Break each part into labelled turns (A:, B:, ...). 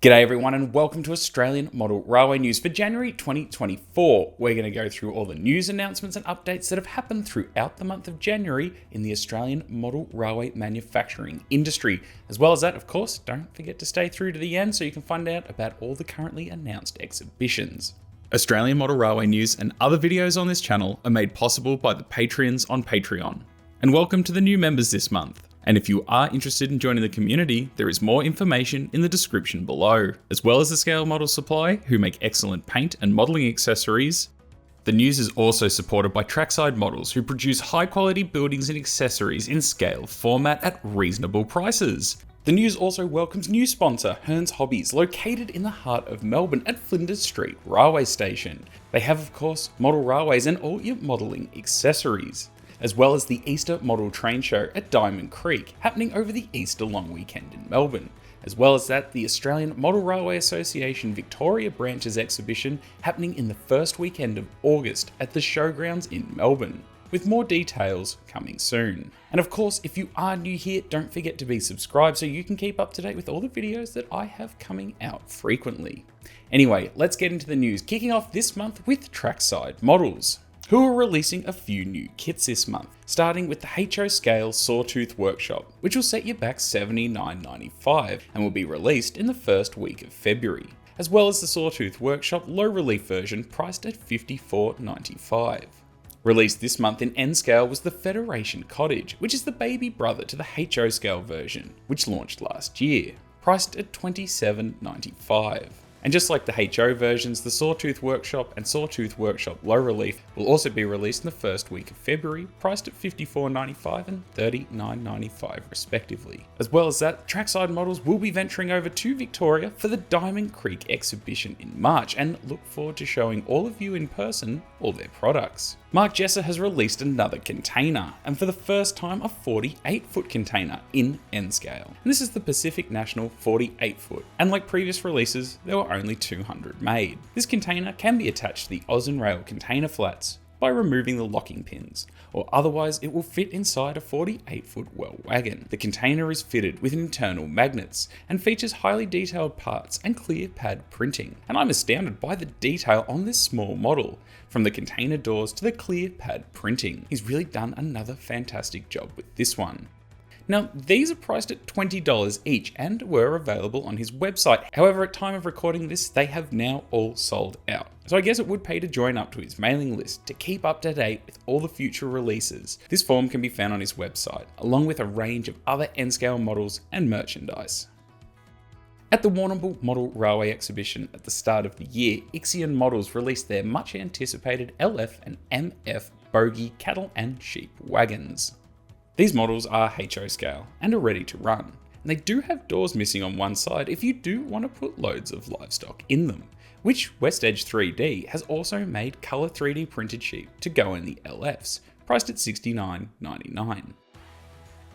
A: G'day everyone and welcome to Australian Model Railway News for January 2024. We're going to go through all the news announcements and updates that have happened throughout the month of January in the Australian model railway manufacturing industry. As well as that, of course, don't forget to stay through to the end so you can find out about all the currently announced exhibitions. Australian Model Railway News and other videos on this channel are made possible by the Patreons on Patreon. And welcome to the new members this month. And if you are interested in joining the community, there is more information in the description below. As well as the Scale Model Supply, who make excellent paint and modelling accessories. The news is also supported by Trackside Models, who produce high quality buildings and accessories in scale format at reasonable prices. The news also welcomes new sponsor, Hearns Hobbies, located in the heart of Melbourne at Flinders Street Railway Station. They have, of course, model railways and all your modelling accessories, as well as the Easter Model Train Show at Diamond Creek, happening over the Easter long weekend in Melbourne. As well as that, the Australian Model Railway Association Victoria Branches exhibition happening in the first weekend of August at the Showgrounds in Melbourne, with more details coming soon. And of course, if you are new here, don't forget to be subscribed so you can keep up to date with all the videos that I have coming out frequently. Anyway, let's get into the news, kicking off this month with Trackside Models, who are releasing a few new kits this month, starting with the HO Scale Sawtooth Workshop, which will set you back $79.95 and will be released in the first week of February, as well as the Sawtooth Workshop Low Relief version priced at $54.95. Released this month in N Scale was the Federation Cottage, which is the baby brother to the HO Scale version, which launched last year, priced at $27.95. And just like the HO versions, the Sawtooth Workshop and Sawtooth Workshop Low Relief will also be released in the first week of February, priced at $54.95 and $39.95 respectively. As well as that, Trackside Models will be venturing over to Victoria for the Diamond Creek exhibition in March, and look forward to showing all of you in person all their products. Mark Jesser has released another container, and for the first time a 48-foot container in N Scale. And this is the Pacific National 48-foot, and like previous releases, there were only 200 made. This container can be attached to the Oz and Rail container flats by removing the locking pins, or otherwise it will fit inside a 48-foot well wagon. The container is fitted with internal magnets and features highly detailed parts and clear pad printing. And I'm astounded by the detail on this small model, from the container doors to the clear pad printing. He's really done another fantastic job with this one. Now, these are priced at $20 each and were available on his website. However, at time of recording this, they have now all sold out. So I guess it would pay to join up to his mailing list to keep up to date with all the future releases. This form can be found on his website, along with a range of other N-Scale models and merchandise. At the Warrnambool Model Railway exhibition at the start of the year, Ixion Models released their much anticipated LF and MF bogie cattle and sheep wagons. These models are HO scale and are ready to run, and they do have doors missing on one side if you do want to put loads of livestock in them, which West Edge 3D has also made colour 3D printed sheep to go in the LFs, priced at $69.99.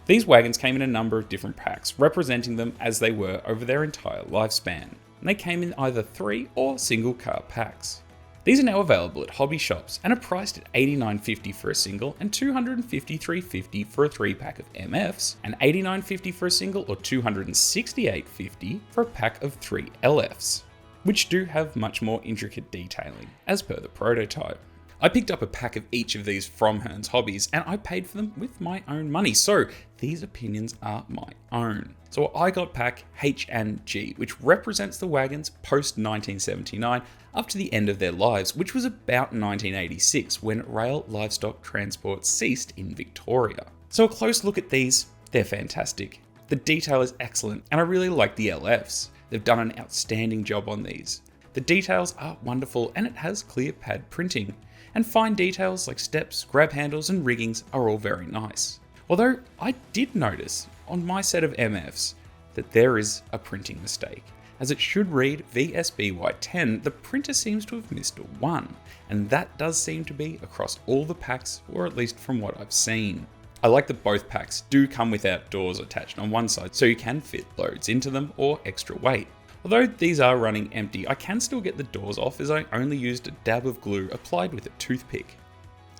A: These wagons came in a number of different packs, representing them as they were over their entire lifespan, and they came in either 3 or single car packs. These are now available at hobby shops and are priced at $89.50 for a single and $253.50 for a 3-pack of MFs, and $89.50 for a single or $268.50 for a pack of 3 LFs, which do have much more intricate detailing as per the prototype. I picked up a pack of each of these from Hearns Hobbies and I paid for them with my own money, so these opinions are my own. So I got pack H and G, which represents the wagons post 1979 up to the end of their lives, which was about 1986 when rail livestock transport ceased in Victoria. So a close look at these, they're fantastic. The detail is excellent and I really like the LFs. They've done an outstanding job on these. The details are wonderful and it has clear pad printing, and fine details like steps, grab handles and riggings are all very nice. Although I did notice on my set of MFs that there is a printing mistake. As it should read VSBY10, the printer seems to have missed a 1, and that does seem to be across all the packs, or at least from what I've seen. I like that both packs do come without doors attached on one side, so you can fit loads into them or extra weight. Although these are running empty, I can still get the doors off as I only used a dab of glue applied with a toothpick.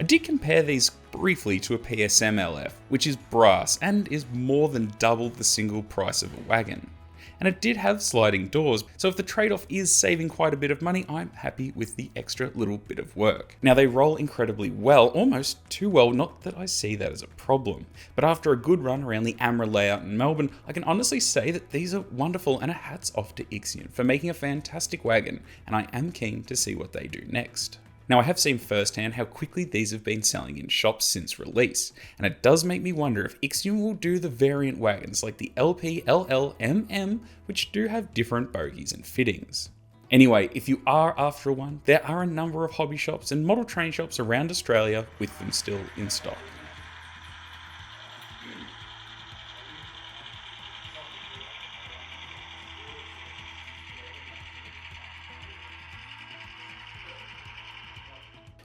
A: I did compare these briefly to a PSM LF, which is brass and is more than double the single price of a wagon. and it did have sliding doors, so if the trade-off is saving quite a bit of money, I'm happy with the extra little bit of work. Now they roll incredibly well, almost too well, not that I see that as a problem, but after a good run around the AMRA layout in Melbourne, I can honestly say that these are wonderful, and a hats off to Ixion for making a fantastic wagon, and I am keen to see what they do next. Now I have seen firsthand how quickly these have been selling in shops since release, and it does make me wonder if Ixion will do the variant wagons like the LP, LL, MM, which do have different bogies and fittings. Anyway, if you are after one, there are a number of hobby shops and model train shops around Australia with them still in stock.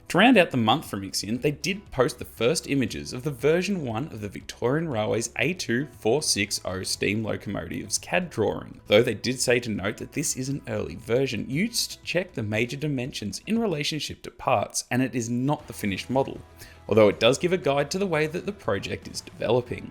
A: To round out the month from Ixion, they did post the first images of the version 1 of the Victorian Railways A2460 steam locomotives CAD drawing, though they did say to note that this is an early version, used to check the major dimensions in relationship to parts, and it is not the finished model, although it does give a guide to the way that the project is developing.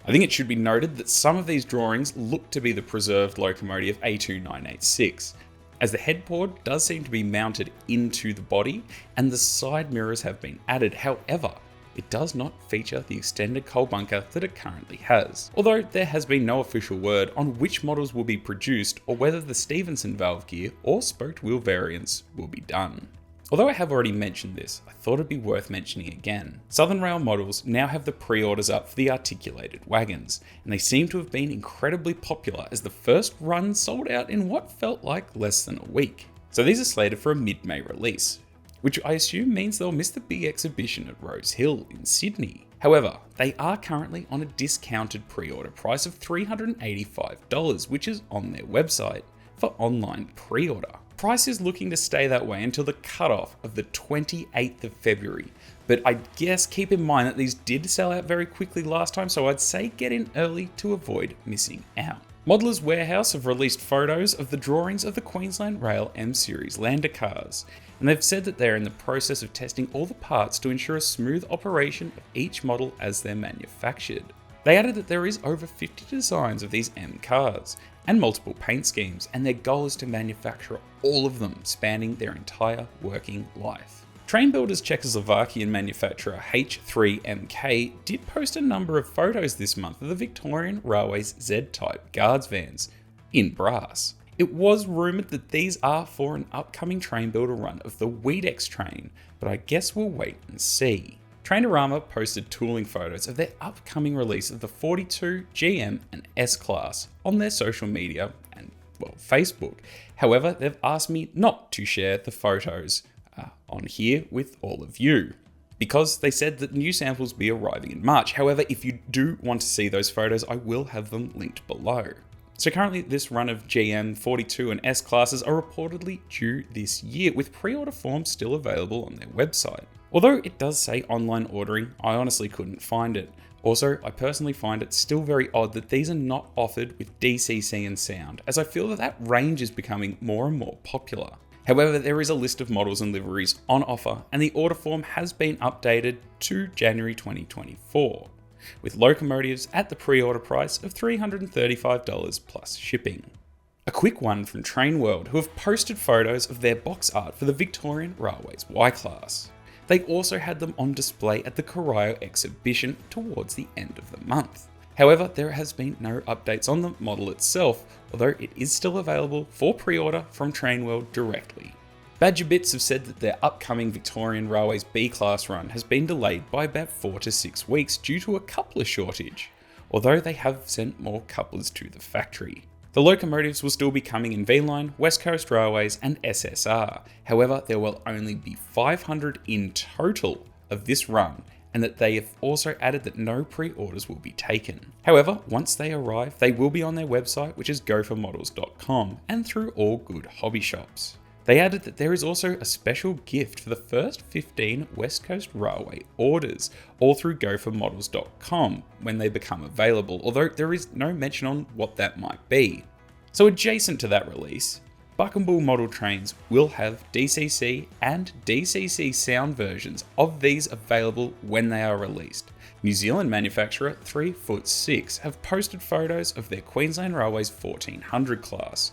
A: I think it should be noted that some of these drawings look to be the preserved locomotive A2986, as the headboard does seem to be mounted into the body and the side mirrors have been added. However, it does not feature the extended coal bunker that it currently has, although there has been no official word on which models will be produced or whether the Stephenson valve gear or spoked wheel variants will be done. Although I have already mentioned this, I thought it'd be worth mentioning again. Southern Rail models now have the pre-orders up for the articulated wagons, and they seem to have been incredibly popular as the first run sold out in what felt like less than a week. So these are slated for a mid-May release, which I assume means they'll miss the big exhibition at Rose Hill in Sydney. However, they are currently on a discounted pre-order price of $385, which is on their website for online pre-order. Price is looking to stay that way until the cutoff of the 28th of February, but I guess keep in mind that these did sell out very quickly last time, so I'd say get in early to avoid missing out. Modeller's Warehouse have released photos of the drawings of the Queensland Rail M-Series Lander cars, and they've said that they're in the process of testing all the parts to ensure a smooth operation of each model as they're manufactured. They added that there is over 50 designs of these M cars, and multiple paint schemes, and their goal is to manufacture all of them, spanning their entire working life. Train builders Czechoslovakian manufacturer H3MK did post a number of photos this month of the Victorian Railways Z-type guards vans, in brass. It was rumoured that these are for an upcoming train builder run of the Weedex train, but I guess we'll wait and see. Trainorama posted tooling photos of their upcoming release of the 42, GM and S-Class on their social media and, well, Facebook. However, they've asked me not to share the photos on here with all of you, because they said that new samples will be arriving in March. However, if you do want to see those photos, I will have them linked below. So currently this run of GM, 42 and S classes are reportedly due this year, with pre-order forms still available on their website. Although it does say online ordering, I honestly couldn't find it. Also, I personally find it still very odd that these are not offered with DCC and sound, as I feel that that range is becoming more and more popular. However, there is a list of models and liveries on offer, and the order form has been updated to January 2024, with locomotives at the pre-order price of $335 plus shipping. A quick one from Train World, who have posted photos of their box art for the Victorian Railways Y-Class. They also had them on display at the Corio exhibition towards the end of the month. However, there has been no updates on the model itself, although it is still available for pre-order from Train World directly. Badger Bits have said that their upcoming Victorian Railways B-Class run has been delayed by about 4 to 6 weeks due to a coupler shortage, although they have sent more couplers to the factory. The locomotives will still be coming in V-Line, West Coast Railways and SSR, however there will only be 500 in total of this run, and that they have also added that no pre-orders will be taken. However, once they arrive, they will be on their website, which is gophermodels.com, and through all good hobby shops. They added that there is also a special gift for the first 15 West Coast Railway orders, all through gophermodels.com when they become available, although there is no mention on what that might be. So adjacent to that release, Buck and Bull model trains will have DCC and DCC sound versions of these available when they are released. New Zealand manufacturer 3Foot6 have posted photos of their Queensland Railways 1400 class,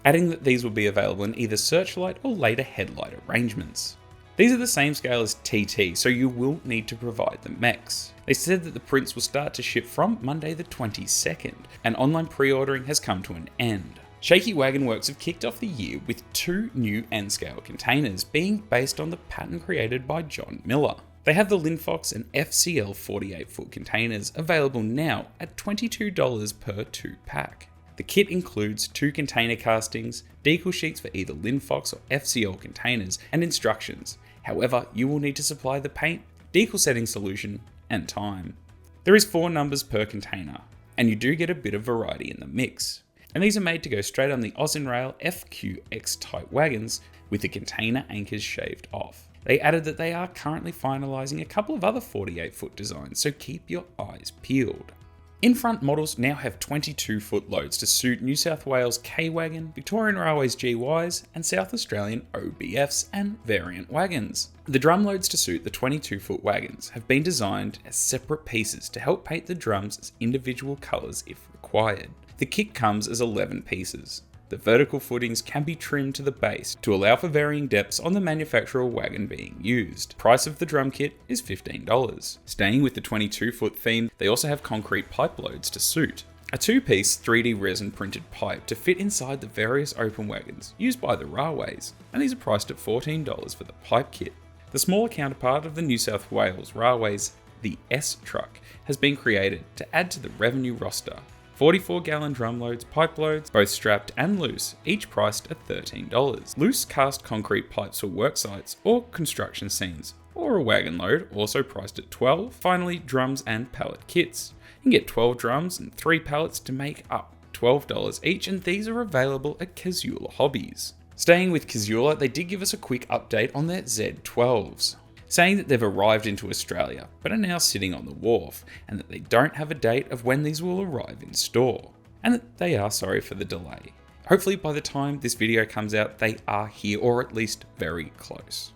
A: adding that these will be available in either searchlight or later headlight arrangements. These are the same scale as TT, so you will need to provide the mechs. They said that the prints will start to ship from Monday the 22nd, and online pre-ordering has come to an end. Shaky Wagon Works have kicked off the year with 2 new N-scale containers being based on the pattern created by John Miller. They have the Linfox and FCL 48-foot containers available now at $22 per 2-pack. The kit includes 2 container castings, decal sheets for either Linfox or FCL containers, and instructions. However, you will need to supply the paint, decal setting solution, and time. There is 4 numbers per container, and you do get a bit of variety in the mix. And these are made to go straight on the Ausinrail FQX type wagons with the container anchors shaved off. They added that they are currently finalising a couple of other 48-foot designs, so keep your eyes peeled. In-front models now have 22-foot loads to suit New South Wales K-Wagon, Victorian Railways GYs, and South Australian OBFs and variant wagons. The drum loads to suit the 22-foot wagons have been designed as separate pieces to help paint the drums as individual colours if required. The kit comes as 11 pieces. The vertical footings can be trimmed to the base to allow for varying depths on the manufacturer wagon being used. Price of the drum kit is $15. Staying with the 22-foot theme, they also have concrete pipe loads to suit. A 2-piece 3D resin printed pipe to fit inside the various open wagons used by the railways, and these are priced at $14 for the pipe kit. The smaller counterpart of the New South Wales Railways, the S-Truck, has been created to add to the revenue roster. 44-gallon drum loads, pipe loads, both strapped and loose, each priced at $13. Loose cast concrete pipes for work sites or construction scenes, or a wagon load, also priced at $12. Finally, drums and pallet kits. You can get 12 drums and 3 pallets to make up $12 each, and these are available at Casula Hobbies. Staying with Casula, they did give us a quick update on their Z12s. Saying that they've arrived into Australia, but are now sitting on the wharf, and that they don't have a date of when these will arrive in store, and that they are sorry for the delay. Hopefully by the time this video comes out, they are here, or at least very close.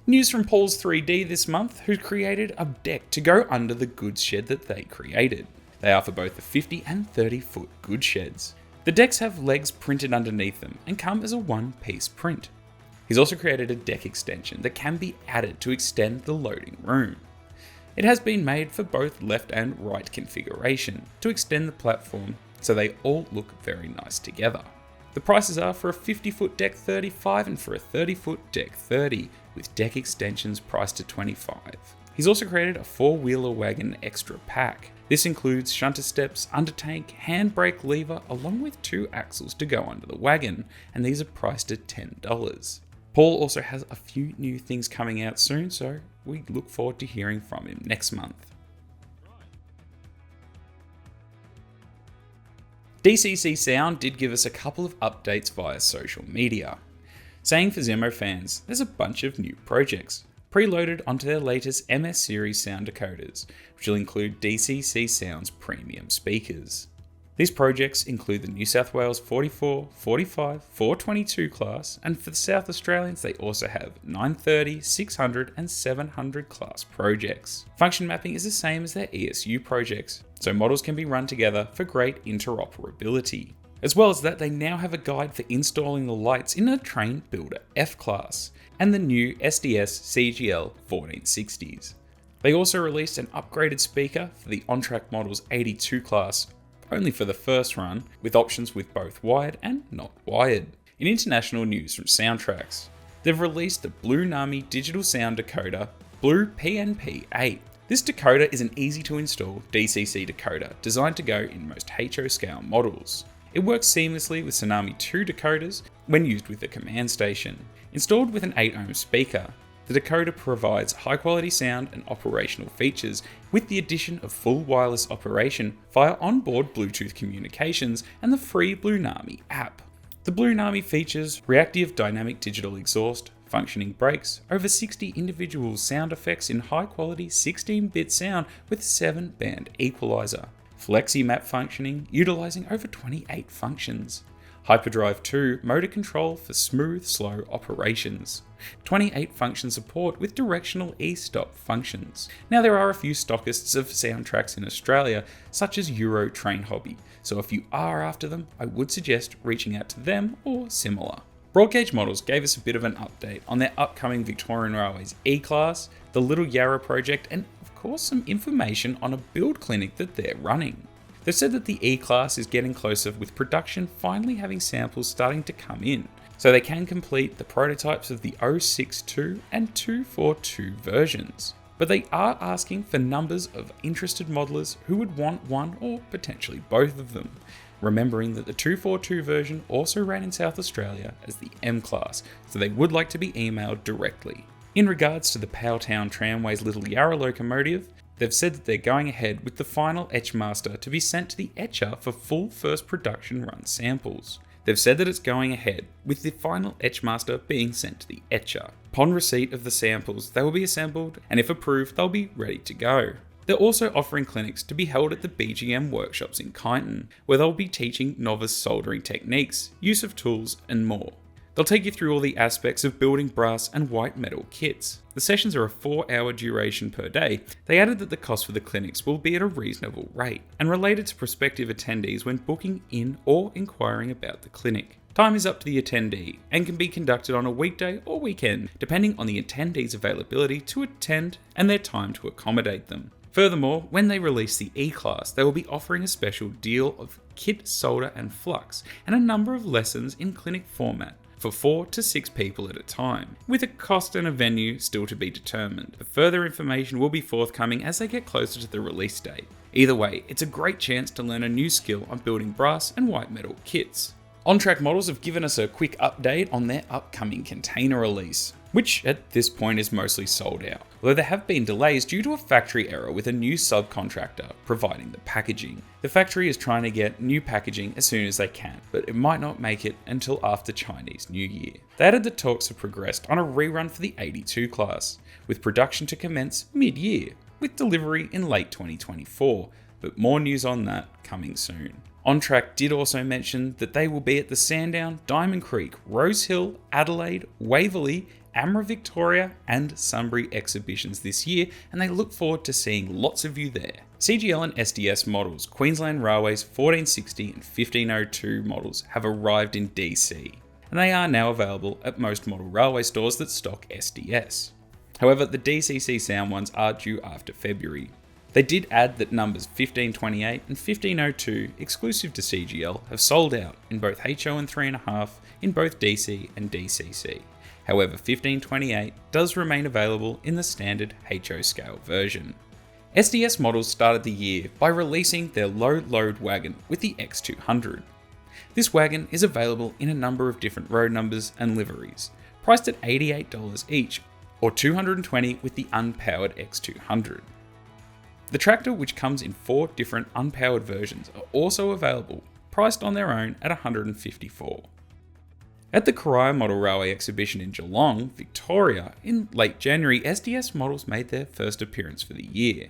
A: News from Paul's 3D this month, who created a deck to go under the goods shed that they created. They are for both the 50 and 30-foot goods sheds. The decks have legs printed underneath them, and come as a 1-piece print. He's also created a deck extension that can be added to extend the loading room. It has been made for both left and right configuration to extend the platform so they all look very nice together. The prices are for a 50-foot deck $35 and for a 30-foot deck $30, with deck extensions priced at $25. He's also created a 4-wheeler wagon extra pack. This includes shunter steps, undertank, handbrake lever, along with 2 axles to go under the wagon, and these are priced at $10. Paul also has a few new things coming out soon, so we look forward to hearing from him next month. DCC Sound did give us a couple of updates via social media, saying for Zemo fans, there's a bunch of new projects preloaded onto their latest MS series sound decoders, which will include DCC Sound's premium speakers. These projects include the New South Wales 44, 45, 422 class, and for the South Australians they also have 930, 600 and 700 class projects. Function mapping is the same as their ESU projects, so models can be run together for great interoperability. As well as that, they now have a guide for installing the lights in a Train Builder F class, and the new SDS CGL 1460s. They also released an upgraded speaker for the on-track models 82 class, only for the first run, with options with both wired and not wired. In international news from Soundtracks, they've released the Blue Nami digital sound decoder, Blue PNP8. This decoder is an easy to install DCC decoder designed to go in most HO scale models. It works seamlessly with Tsunami 2 decoders when used with a command station. Installed with an 8-ohm speaker, the decoder provides high quality sound and operational features with the addition of full wireless operation via onboard Bluetooth communications and the free Blue Nami app. The Blue Nami features reactive dynamic digital exhaust, functioning brakes, over 60 individual sound effects in high quality 16-bit sound with 7-band equalizer, flexi map functioning utilizing over 28 functions, Hyperdrive 2 motor control for smooth, slow operations. 28 function support with directional e-stop functions. Now there are a few stockists of soundtracks in Australia, such as Euro Train Hobby, so if you are after them, I would suggest reaching out to them or similar. Broadgauge Models gave us a bit of an update on their upcoming Victorian Railways E-Class, the Little Yarra project, and of course some information on a build clinic that they're running. They've said that the E-Class is getting closer, with production finally having samples starting to come in, so they can complete the prototypes of the 062 and 242 versions. But they are asking for numbers of interested modelers who would want one or potentially both of them, remembering that the 242 version also ran in South Australia as the M-Class, so they would like to be emailed directly. In regards to the Powtown Tramways Little Yarra locomotive, they've said that they're going ahead with the final Etchmaster to be sent to the etcher for full first production run samples. They've said that it's going ahead, with the final Etchmaster being sent to the etcher. Upon receipt of the samples, they will be assembled, and if approved, they'll be ready to go. They're also offering clinics to be held at the BGM workshops in Kyneton, where they'll be teaching novice soldering techniques, use of tools, and more. They'll take you through all the aspects of building brass and white metal kits. The sessions are a 4-hour duration per day. They added that the cost for the clinics will be at a reasonable rate, and related to prospective attendees when booking in or inquiring about the clinic. Time is up to the attendee and can be conducted on a weekday or weekend, depending on the attendee's availability to attend and their time to accommodate them. Furthermore, when they release the E-Class, they will be offering a special deal of kit, solder and flux, and a number of lessons in clinic format for 4 to 6 people at a time, with a cost and a venue still to be determined. But further information will be forthcoming as they get closer to the release date. Either way, it's a great chance to learn a new skill on building brass and white metal kits. On-Track Models have given us a quick update on their upcoming container release, which at this point is mostly sold out, although there have been delays due to a factory error with a new subcontractor providing the packaging. The factory is trying to get new packaging as soon as they can, but it might not make it until after Chinese New Year. They added that talks have progressed on a rerun for the 82 class, with production to commence mid-year, with delivery in late 2024, but more news on that coming soon. On-Track did also mention that they will be at the Sandown, Diamond Creek, Rose Hill, Adelaide, Waverley, Amra Victoria and Sunbury exhibitions this year, and they look forward to seeing lots of you there. CGL and SDS models, Queensland Railways 1460 and 1502 models have arrived in DC, and they are now available at most model railway stores that stock SDS. However, the DCC sound ones are due after February. They did add that numbers 1528 and 1502, exclusive to CGL, have sold out in both HO and 3.5 in both DC and DCC. However, 1528 does remain available in the standard HO scale version. SDS models started the year by releasing their low load wagon with the X200. This wagon is available in a number of different road numbers and liveries, priced at $88 each, or $220 with the unpowered X200. The tractor, which comes in 4 different unpowered versions, are also available, priced on their own at $154. At the Corio Model Railway exhibition in Geelong, Victoria, in late January, SDS models made their first appearance for the year.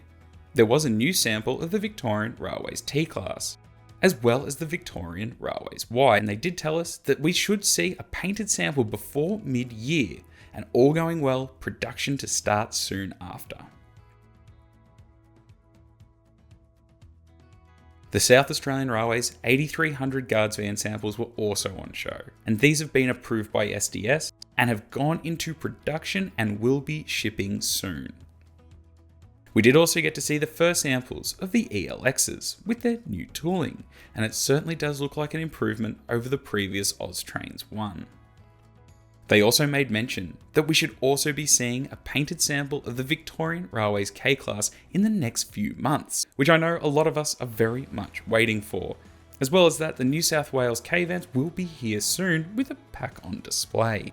A: There was a new sample of the Victorian Railways T-Class, as well as the Victorian Railways Y, and they did tell us that we should see a painted sample before mid-year, and all going well, production to start soon after. The South Australian Railways 8300 guards van samples were also on show, and these have been approved by SDS and have gone into production and will be shipping soon. We did also get to see the first samples of the ELXs with their new tooling, and it certainly does look like an improvement over the previous Austrains 1. They also made mention that we should also be seeing a painted sample of the Victorian Railways K-Class in the next few months, which I know a lot of us are very much waiting for. As well as that, the New South Wales K-Vans will be here soon with a pack on display.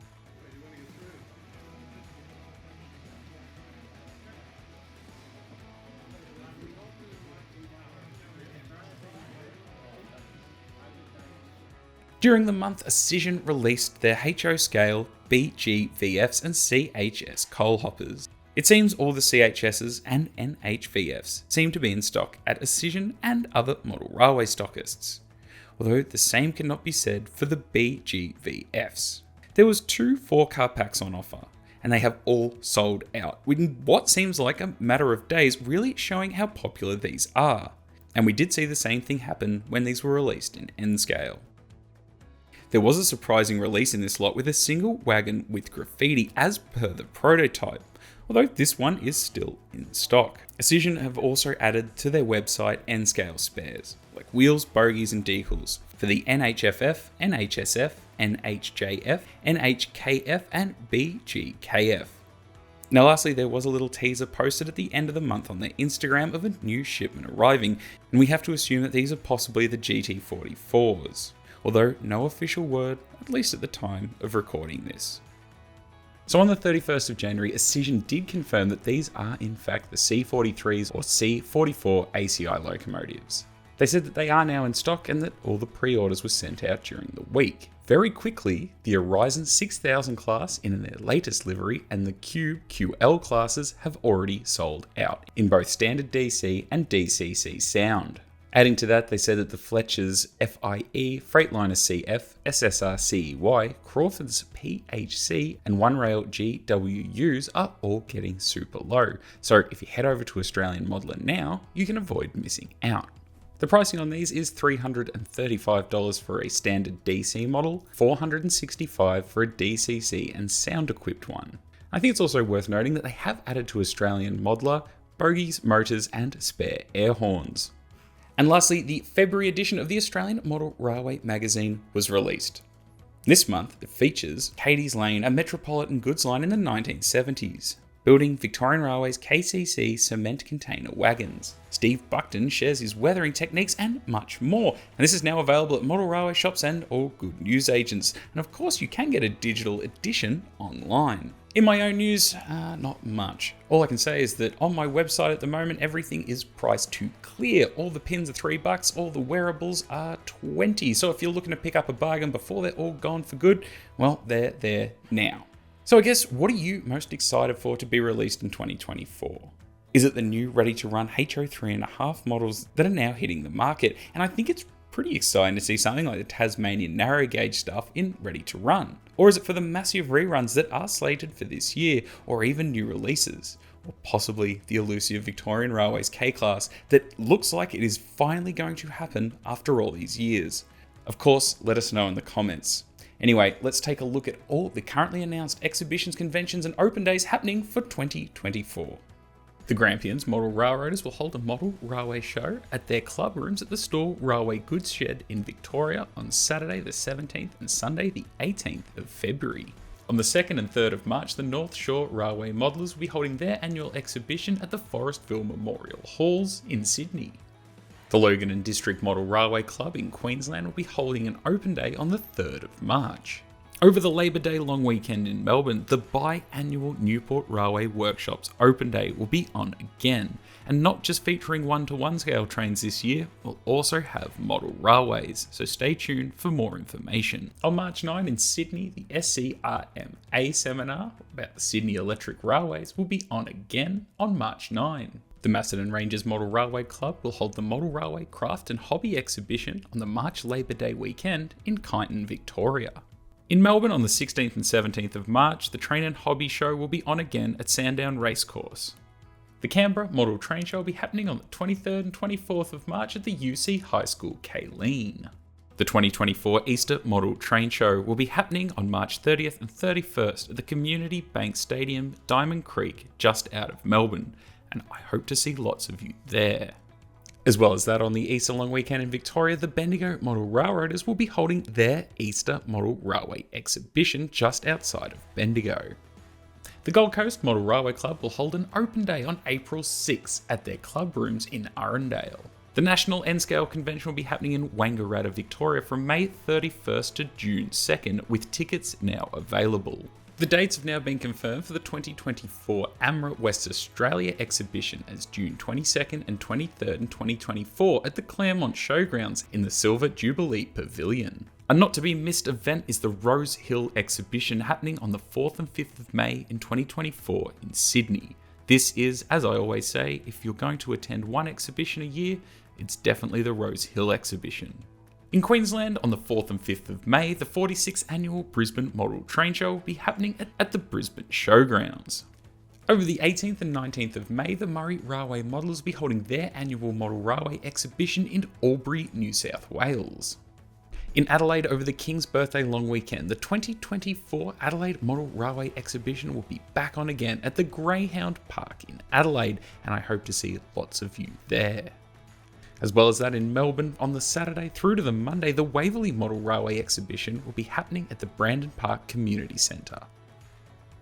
A: During the month, Acision released their HO scale BGVFs and CHS coal hoppers. It seems all the CHSs and NHVFs seem to be in stock at Acision and other model railway stockists. although the same cannot be said for the BGVFs. There was 2 4-car packs on offer, and they have all sold out, within what seems like a matter of days, really showing how popular these are. And we did see the same thing happen when these were released in N-Scale. There was a surprising release in this lot with a single wagon with graffiti as per the prototype, although this one is still in stock. Ocision have also added to their website N-Scale spares, like wheels, bogies and decals, for the NHFF, NHSF, NHJF, NHKF and BGKF. Now lastly, there was a little teaser posted at the end of the month on their Instagram of a new shipment arriving, and we have to assume that these are possibly the GT44s, although no official word, at least at the time of recording this. So on the 31st of January, Ocision did confirm that these are in fact the C43s or C44 ACI locomotives. They said that they are now in stock and that all the pre-orders were sent out during the week. Very quickly, the Horizon 6000 class in their latest livery and the Cube QL classes have already sold out in both standard DC and DCC sound. Adding to that, they said that the Fletcher's FIE, Freightliner CF, SSR CEY, Crawford's PHC, and One Rail GWUs are all getting super low. So if you head over to Australian Modeler now, you can avoid missing out. The pricing on these is $335 for a standard DC model, $465 for a DCC and sound-equipped one. I think it's also worth noting that they have added to Australian Modeler bogies, motors and spare air horns. And lastly, the February edition of the Australian Model Railway magazine was released. This month, it features Katie's Lane, a metropolitan goods line in the 1970s. Building Victorian Railway's KCC cement container wagons. Steve Buckton shares his weathering techniques and much more. And this is now available at model railway shops and all good news agents. And of course, you can get a digital edition online. In my own news, not much. All I can say is that on my website at the moment, everything is priced to clear. All the pins are $3, all the wearables are $20. So if you're looking to pick up a bargain before they're all gone for good, well, they're there now. So I guess, what are you most excited for to be released in 2024? Is it the new ready-to-run HO3.5 models that are now hitting the market? And I think it's pretty exciting to see something like the Tasmanian narrow gauge stuff in ready-to-run. Or is it for the massive reruns that are slated for this year, or even new releases? Or possibly the elusive Victorian Railways K-Class that looks like it is finally going to happen after all these years? Of course, let us know in the comments. Anyway, let's take a look at all the currently announced exhibitions, conventions and open days happening for 2024. The Grampians Model Railroaders will hold a model railway show at their club rooms at the Store Railway Goods Shed in Victoria on Saturday the 17th and Sunday the 18th of February. On the 2nd and 3rd of March, the North Shore Railway Modelers will be holding their annual exhibition at the Forestville Memorial Halls in Sydney. The Logan and District Model Railway Club in Queensland will be holding an open day on the 3rd of March. Over the Labour Day long weekend in Melbourne, the biannual Newport Railway Workshops Open Day will be on again, and not just featuring 1-to-1 scale trains this year, we'll also have model railways, so stay tuned for more information. On March 9 in Sydney, the SCRMA seminar about the Sydney Electric Railways will be on again on March 9. The Macedon Rangers Model Railway Club will hold the Model Railway Craft and Hobby Exhibition on the March Labour Day weekend in Kyneton, Victoria. In Melbourne on the 16th and 17th of March, the Train and Hobby Show will be on again at Sandown Racecourse. The Canberra Model Train Show will be happening on the 23rd and 24th of March at the UC High School, Kayleen. The 2024 Easter Model Train Show will be happening on March 30th and 31st at the Community Bank Stadium, Diamond Creek, just out of Melbourne, and I hope to see lots of you there. As well as that, on the Easter long weekend in Victoria, the Bendigo Model Railroaders will be holding their Easter Model Railway exhibition just outside of Bendigo. The Gold Coast Model Railway Club will hold an open day on April 6 at their club rooms in Arundale. The National N-Scale Convention will be happening in Wangaratta, Victoria from May 31st to June 2nd, with tickets now available. The dates have now been confirmed for the 2024 AMRA West Australia exhibition as June 22nd and 23rd in 2024 at the Claremont Showgrounds in the Silver Jubilee Pavilion. A not to be missed event is the Rose Hill exhibition happening on the 4th and 5th of May in 2024 in Sydney. This is, as I always say, if you're going to attend one exhibition a year, it's definitely the Rose Hill exhibition. In Queensland, on the 4th and 5th of May, the 46th annual Brisbane Model Train Show will be happening at the Brisbane Showgrounds. Over the 18th and 19th of May, the Murray Railway Modellers will be holding their annual Model Railway exhibition in Albury, New South Wales. In Adelaide, over the King's Birthday long weekend, the 2024 Adelaide Model Railway exhibition will be back on again at the Greyhound Park in Adelaide, and I hope to see lots of you there. As well as that, in Melbourne, on the Saturday through to the Monday, the Waverley Model Railway exhibition will be happening at the Brandon Park Community Centre.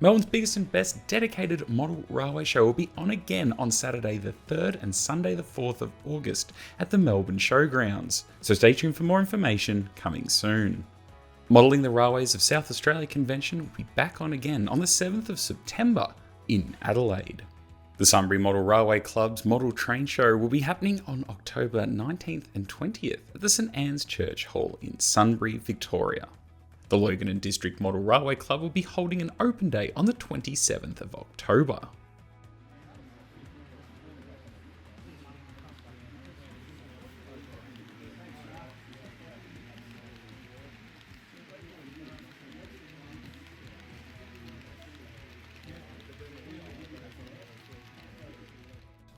A: Melbourne's biggest and best dedicated model railway show will be on again on Saturday the 3rd and Sunday the 4th of August at the Melbourne Showgrounds, so stay tuned for more information coming soon. Modelling the Railways of South Australia convention will be back on again on the 7th of September in Adelaide. The Sunbury Model Railway Club's Model Train Show will be happening on October 19th and 20th at the St Anne's Church Hall in Sunbury, Victoria. The Logan and District Model Railway Club will be holding an open day on the 27th of October.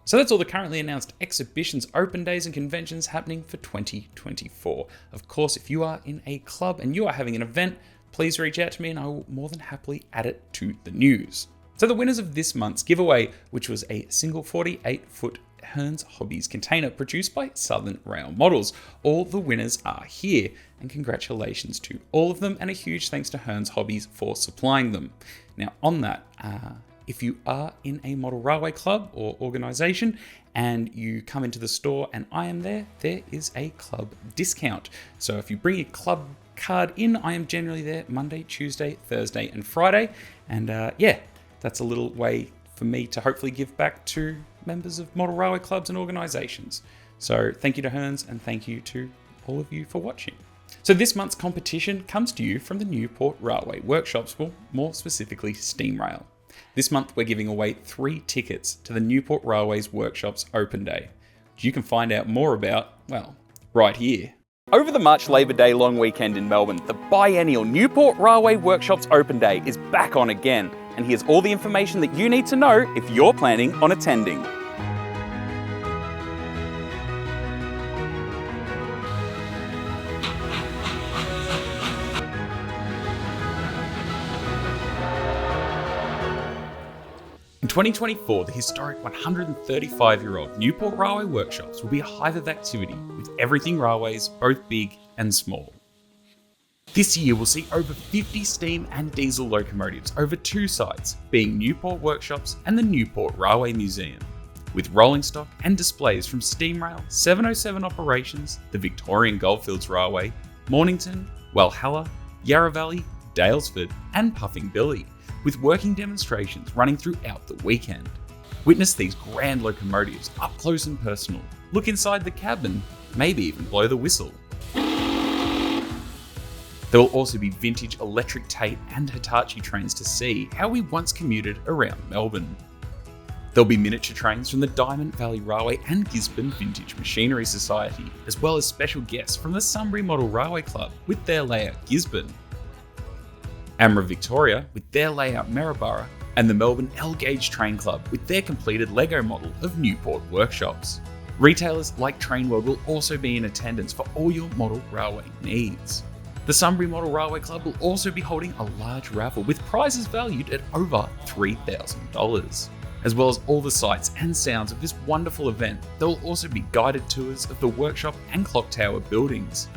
A: So that's all the currently announced exhibitions, open days and conventions happening for 2024. Of course, if you are in a club and you are having an event, please reach out to me and I will more than happily add it to the news. So the winners of this month's giveaway, which was a single 48-foot Hearns Hobbies container produced by Southern Rail Models. All the winners are here, and congratulations to all of them, and a huge thanks to Hearns Hobbies for supplying them. Now on that, if you are in a model railway club or organisation and you come into the store and I am there is a club discount. So if you bring your club card in, I am generally there Monday, Tuesday, Thursday and Friday. And that's a little way for me to hopefully give back to members of model railway clubs and organisations. So thank you to Hearns and thank you to all of you for watching. So this month's competition comes to you from the Newport Railway Workshops, well, more specifically SteamRail. This month we're giving away 3 tickets to the Newport Railways Workshops Open Day, which you can find out more about, well, right here. Over the March Labour Day long weekend in Melbourne, the biennial Newport Railway Workshops Open Day is back on again, and here's all the information that you need to know if you're planning on attending. In 2024, the historic 135-year-old Newport Railway Workshops will be a hive of activity with everything railways, both big and small. This year will see over 50 steam and diesel locomotives over 2 sites, being Newport Workshops and the Newport Railway Museum, with rolling stock and displays from SteamRail, 707 Operations, the Victorian Goldfields Railway, Mornington, Walhalla, Yarra Valley, Daylesford and Puffing Billy, with working demonstrations running throughout the weekend. Witness these grand locomotives up close and personal, look inside the cabin, maybe even blow the whistle. There will also be vintage electric Tate and Hitachi trains to see how we once commuted around Melbourne. There'll be miniature trains from the Diamond Valley Railway and Gisborne Vintage Machinery Society, as well as special guests from the Sunbury Model Railway Club with their layout Gisborne, Amra Victoria with their layout Maryborough, and the Melbourne L-Gauge Train Club with their completed Lego model of Newport Workshops. Retailers like Trainworld will also be in attendance for all your model railway needs. The Sunbury Model Railway Club will also be holding a large raffle with prizes valued at over $3,000. As well as all the sights and sounds of this wonderful event, there will also be guided tours of the workshop and clock tower buildings.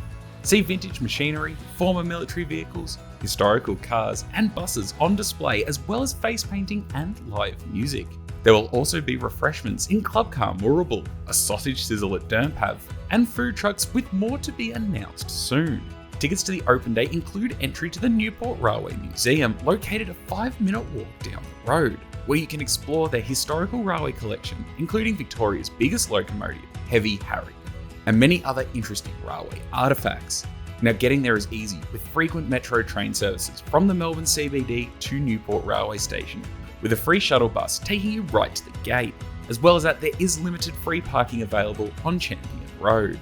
A: See vintage machinery, former military vehicles, historical cars and buses on display, as well as face painting and live music. There will also be refreshments in Club Car Moorabool, a sausage sizzle at Dermpav, and food trucks with more to be announced soon. Tickets to the open day include entry to the Newport Railway Museum, located a 5-minute walk down the road, where you can explore their historical railway collection, including Victoria's biggest locomotive, Heavy Harry, and many other interesting railway artefacts. Now getting there is easy with frequent metro train services from the Melbourne CBD to Newport Railway Station, with a free shuttle bus taking you right to the gate. As well as that, there is limited free parking available on Champion Road.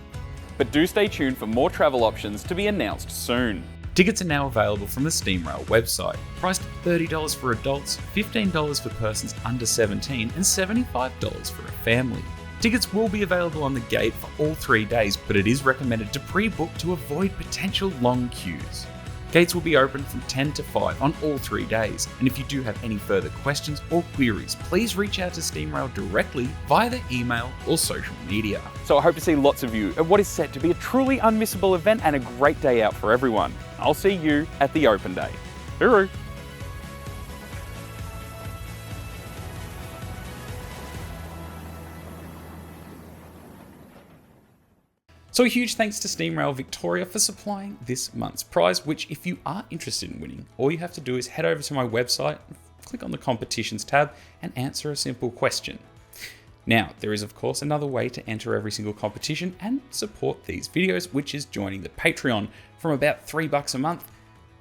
A: but do stay tuned for more travel options to be announced soon. Tickets are now available from the SteamRail website, priced $30 for adults, $15 for persons under 17 and $75 for a family. Tickets will be available on the gate for all 3 days, but it is recommended to pre-book to avoid potential long queues. Gates will be open from 10 to 5 on all 3 days, and if you do have any further questions or queries, please reach out to SteamRail directly via their email or social media. So I hope to see lots of you at what is set to be a truly unmissable event and a great day out for everyone. I'll see you at the open day. Hooroo! So a huge thanks to SteamRail Victoria for supplying this month's prize, which if you are interested in winning, all you have to do is head over to my website, click on the competitions tab and answer a simple question. Now, there is of course another way to enter every single competition and support these videos, which is joining the Patreon. From about $3 a month,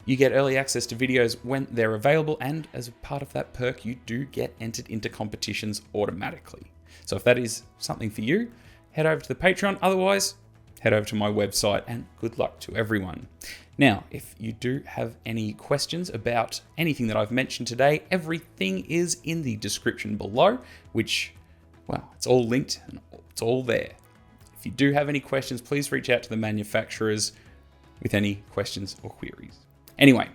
A: you get early access to videos when they're available, and as a part of that perk, you do get entered into competitions automatically. So if that is something for you, head over to the Patreon. Otherwise, head over to my website, and good luck to everyone. Now, if you do have any questions about anything that I've mentioned today, everything is in the description below, which, well, it's all linked and it's all there. If you do have any questions, please reach out to the manufacturers with any questions or queries. Anyway,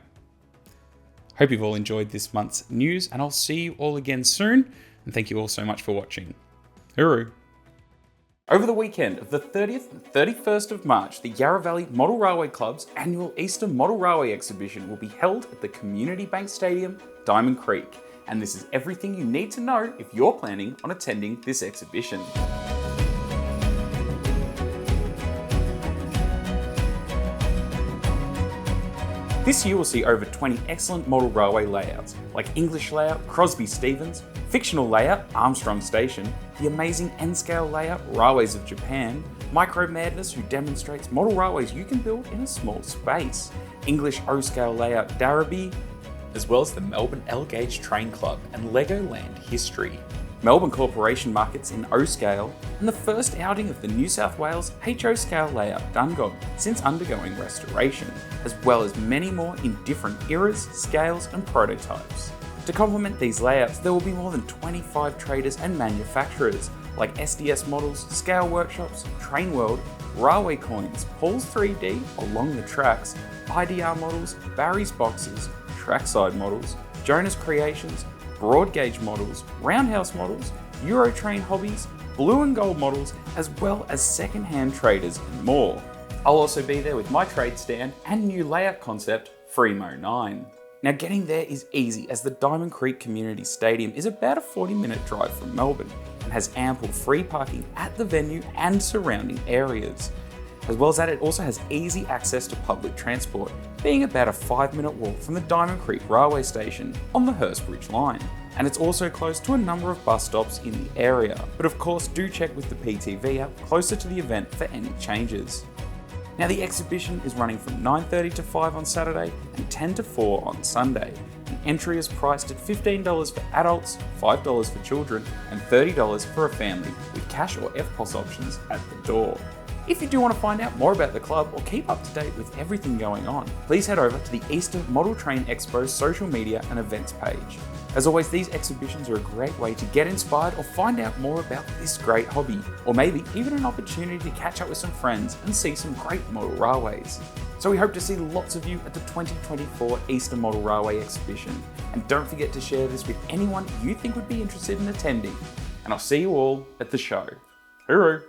A: hope you've all enjoyed this month's news, and I'll see you all again soon, and thank you all so much for watching. Hooroo! Over the weekend of the 30th and 31st of March, the Yarra Valley Model Railway Club's annual Easter Model Railway exhibition will be held at the Community Bank Stadium, Diamond Creek. And this is everything you need to know if you're planning on attending this exhibition. This year we'll see over 20 excellent model railway layouts, like English layout Crosby Stevens, fictional layout Armstrong Station, the amazing N-scale layout Railways of Japan, Micro Madness who demonstrates model railways you can build in a small space, English O-scale layout Darrabee, as well as the Melbourne L-Gauge Train Club and Legoland History. Melbourne Corporation markets in O-scale, and the first outing of the New South Wales HO scale layout Dungog since undergoing restoration, as well as many more in different eras, scales and prototypes. To complement these layouts, there will be more than 25 traders and manufacturers like SDS Models, Scale Workshops, Train World, Railway Coins, Paul's 3D, Along the Tracks, IDR Models, Barry's Boxes, Trackside Models, Jonas Creations, Broad Gauge Models, Roundhouse Models, Eurotrain Hobbies, Blue and Gold Models, as well as second-hand traders and more. I'll also be there with my trade stand and new layout concept, Fremo 9. Now getting there is easy, as the Diamond Creek Community Stadium is about a 40-minute drive from Melbourne and has ample free parking at the venue and surrounding areas. As well as that, it also has easy access to public transport, being about a 5-minute walk from the Diamond Creek Railway Station on the Hurstbridge line. And it's also close to a number of bus stops in the area. But of course, do check with the PTV app closer to the event for any changes. Now the exhibition is running from 9:30 to 5 on Saturday and 10 to 4 on Sunday. And entry is priced at $15 for adults, $5 for children, and $30 for a family, with cash or FPOS options at the door. If you do want to find out more about the club or keep up to date with everything going on, please head over to the Easter Model Train Expo's social media and events page. As always, these exhibitions are a great way to get inspired or find out more about this great hobby, or maybe even an opportunity to catch up with some friends and see some great model railways. So we hope to see lots of you at the 2024 Easter Model Railway exhibition, and don't forget to share this with anyone you think would be interested in attending. And I'll see you all at the show. Hooroo!